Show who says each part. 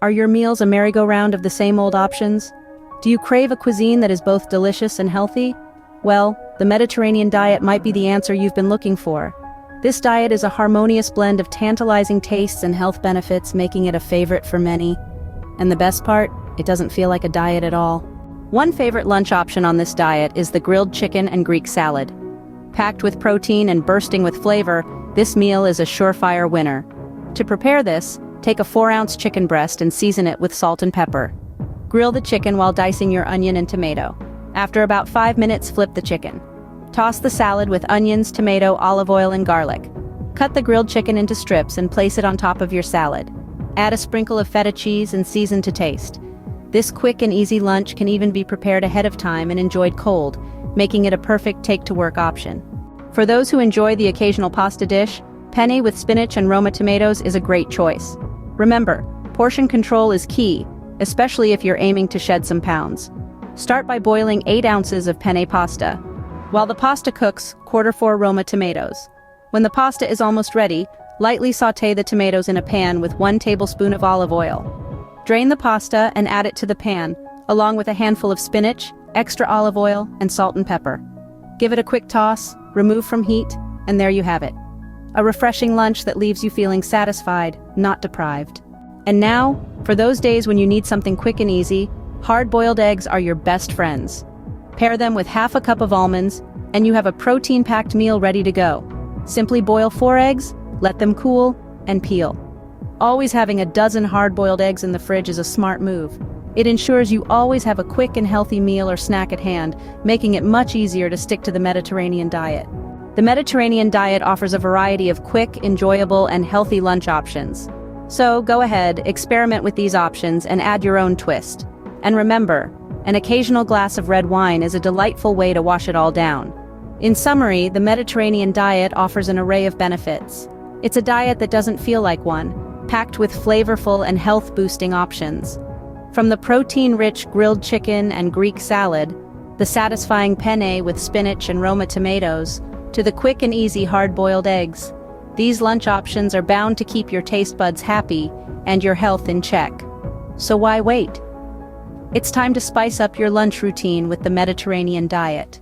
Speaker 1: Are your meals a merry-go-round of the same old options? Do you crave a cuisine that is both delicious and healthy? Well, the Mediterranean diet might be the answer you've been looking for. This diet is a harmonious blend of tantalizing tastes and health benefits, making it a favorite for many. And the best part, it doesn't feel like a diet at all. One favorite lunch option on this diet is the grilled chicken and Greek salad. Packed with protein and bursting with flavor, this meal is a surefire winner. To prepare this, take a 4-ounce chicken breast and season it with salt and pepper. Grill the chicken while dicing your onion and tomato. After about 5 minutes, flip the chicken. Toss the salad with onions, tomato, olive oil, and garlic. Cut the grilled chicken into strips and place it on top of your salad. Add a sprinkle of feta cheese and season to taste. This quick and easy lunch can even be prepared ahead of time and enjoyed cold, making it a perfect take-to-work option. For those who enjoy the occasional pasta dish, penne with spinach and Roma tomatoes is a great choice. Remember, portion control is key, especially if you're aiming to shed some pounds. Start by boiling 8 ounces of penne pasta. While the pasta cooks, quarter 4 Roma tomatoes. When the pasta is almost ready, lightly sauté the tomatoes in a pan with 1 tablespoon of olive oil. Drain the pasta and add it to the pan, along with a handful of spinach, extra olive oil, and salt and pepper. Give it a quick toss, remove from heat, and there you have it. A refreshing lunch that leaves you feeling satisfied, not deprived. And now, for those days when you need something quick and easy, hard-boiled eggs are your best friends. Pair them with half a cup of almonds, and you have a protein-packed meal ready to go. Simply boil 4 eggs, let them cool, and peel. Always having a dozen hard-boiled eggs in the fridge is a smart move. It ensures you always have a quick and healthy meal or snack at hand, making it much easier to stick to the Mediterranean diet. The Mediterranean diet offers a variety of quick, enjoyable, and healthy lunch options. So go ahead, experiment with these options and add your own twist. And remember, an occasional glass of red wine is a delightful way to wash it all down. In summary, the Mediterranean diet offers an array of benefits. It's a diet that doesn't feel like one, packed with flavorful and health-boosting options. From the protein-rich grilled chicken and Greek salad, the satisfying penne with spinach and Roma tomatoes, to the quick and easy hard-boiled eggs, these lunch options are bound to keep your taste buds happy and your health in check. So why wait? It's time to spice up your lunch routine with the Mediterranean diet.